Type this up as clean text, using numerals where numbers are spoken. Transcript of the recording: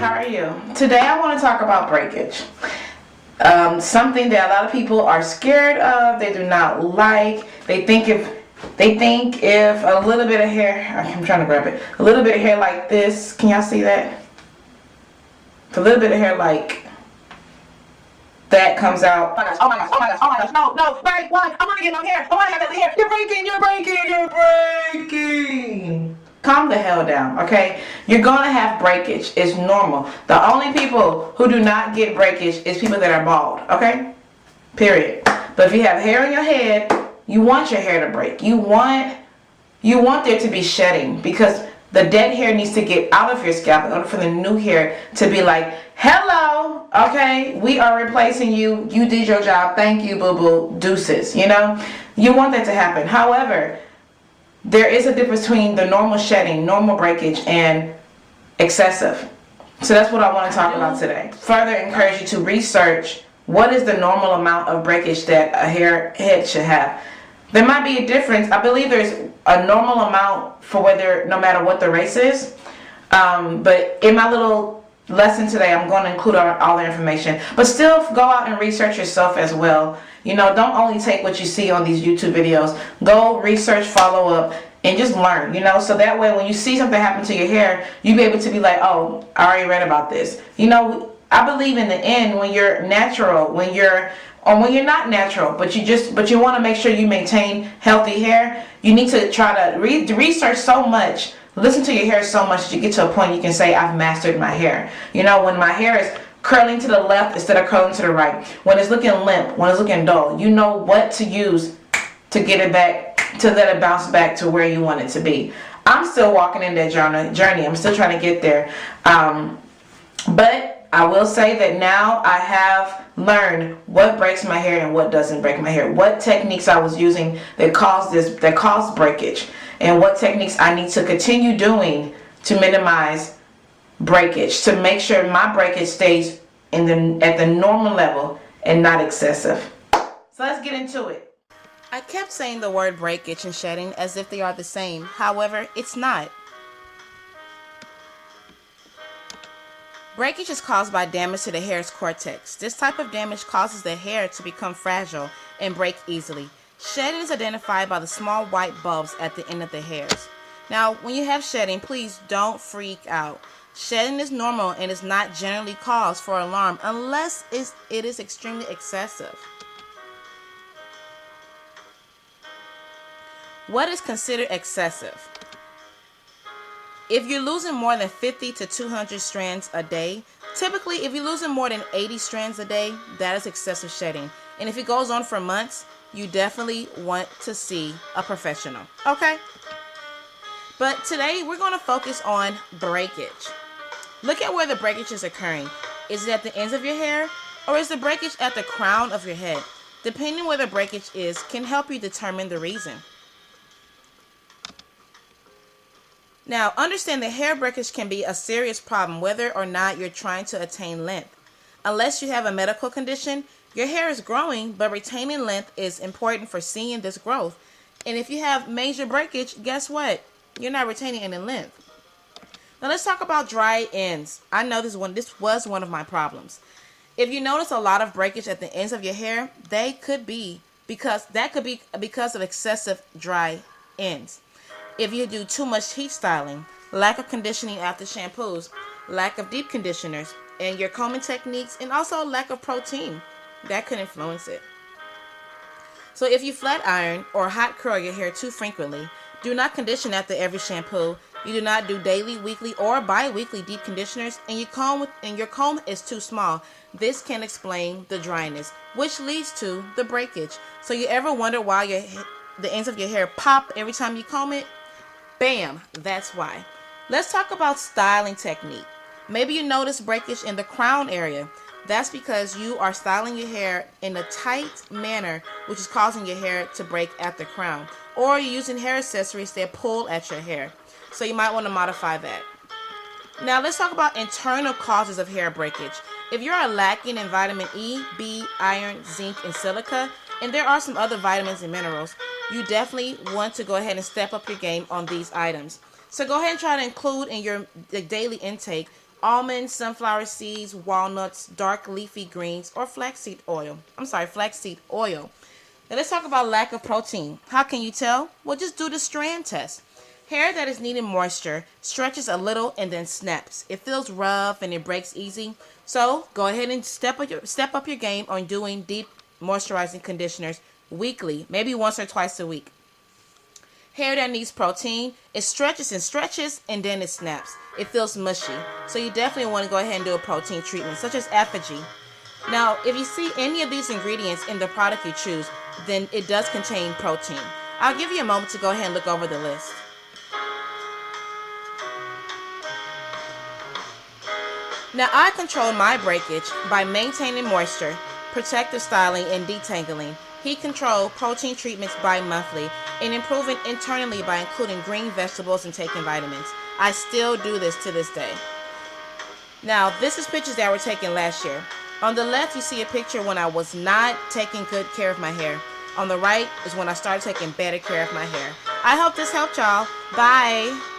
how are you? Today I want to talk about breakage. Something that a lot of people are scared of, they do not like. They think if a little bit of hair, I'm trying to grab it, a little bit of hair like this, can y'all see that? If a little bit of hair like that comes out, oh my gosh, oh my gosh, oh my gosh, no, break, why? I want to get no hair, I want to have that hair, you're breaking. Calm the hell down, okay? You're gonna have breakage. It's normal. The only people who do not get breakage is people that are bald, okay? Period. But if you have hair on your head, you want your hair to break. You want there to be shedding, because the dead hair needs to get out of your scalp in order for the new hair to be like, hello, okay, we are replacing you. You did your job. Thank you, boo-boo. Deuces, you know? You want that to happen. However, there is a difference between the normal shedding, normal breakage, and excessive. So that's what I want to talk about today. Further encourage you to research what is the normal amount of breakage that a head should have. There might be a difference. I believe there's a normal amount for no matter what the race is. But in my little lesson today, I'm going to include all the information. But still, go out and research yourself as well. You know, don't only take what you see on these YouTube videos. Go research, follow up, and just learn, you know, so that way when you see something happen to your hair, you be able to be like, oh, I already read about this. You know, I believe in the end, when you're natural, when you're not natural, but you want to make sure you maintain healthy hair, you need to try to research so much, listen to your hair so much that you get to a point you can say, I've mastered my hair. You know, when my hair is curling to the left instead of curling to the right, when it's looking limp, when it's looking dull, you know what to use to get it back, to let it bounce back to where you want it to be. I'm still walking in that journey. I'm still trying to get there. But I will say that now I have learned what breaks my hair and what doesn't break my hair. What techniques I was using that caused breakage, and what techniques I need to continue doing to minimize breakage, to make sure my breakage stays at the normal level and not excessive. So let's get into it. I kept saying the word breakage and shedding as if they are the same. However, it's not. Breakage is caused by damage to the hair's cortex. This type of damage causes the hair to become fragile and break easily. Shedding is identified by the small white bulbs at the end of the hairs. Now, when you have shedding, please don't freak out. Shedding is normal and is not generally cause for alarm unless it is extremely excessive. What is considered excessive? If you're losing more than 50 to 200 strands a day, typically if you're losing more than 80 strands a day, that is excessive shedding. And if it goes on for months, you definitely want to see a professional, okay? But today we're going to focus on breakage. Look at where the breakage is occurring. Is it at the ends of your hair, or is the breakage at the crown of your head? Depending where the breakage is can help you determine the reason. Now, understand that hair breakage can be a serious problem whether or not you're trying to attain length. Unless you have a medical condition, your hair is growing, but retaining length is important for seeing this growth. And if you have major breakage, guess what? You're not retaining any length. Now let's talk about dry ends. I know this was one of my problems. If you notice a lot of breakage at the ends of your hair, that could be because of excessive dry ends. If you do too much heat styling, lack of conditioning after shampoos, lack of deep conditioners, and your combing techniques, and also lack of protein, that could influence it. So if you flat iron or hot curl your hair too frequently, do not condition after every shampoo, you do not do daily, weekly, or bi-weekly deep conditioners, and your comb is too small, this can explain the dryness, which leads to the breakage. So you ever wonder why the ends of your hair pop every time you comb it? Bam, that's why. Let's talk about styling technique. Maybe you notice breakage in the crown area. That's because you are styling your hair in a tight manner, which is causing your hair to break at the crown. Or you're using hair accessories that pull at your hair. So you might want to modify that. Now let's talk about internal causes of hair breakage. If you are lacking in vitamin E, B, iron, zinc, and silica, and there are some other vitamins and minerals, you definitely want to go ahead and step up your game on these items. So go ahead and try to include in your daily intake almonds, sunflower seeds, walnuts, dark leafy greens, or flaxseed oil. Flaxseed oil. Now let's talk about lack of protein. How can you tell? Well, just do the Strand Test. Hair that is needing moisture stretches a little and then snaps. It feels rough and it breaks easy. So go ahead and step up your game on doing deep moisturizing conditioners weekly, maybe once or twice a week. Hair that needs protein, it stretches and stretches and then it snaps. It feels mushy. So you definitely want to go ahead and do a protein treatment, such as effigy. Now, if you see any of these ingredients in the product you choose, then it does contain protein. I'll give you a moment to go ahead and look over the list. Now, I control my breakage by maintaining moisture, protective styling, and detangling. Heat control protein treatments bi-monthly, and improving internally by including green vegetables and taking vitamins. I still do this to this day. Now, this is pictures that were taken last year. On the left, you see a picture when I was not taking good care of my hair. On the right is when I started taking better care of my hair. I hope this helped y'all. Bye.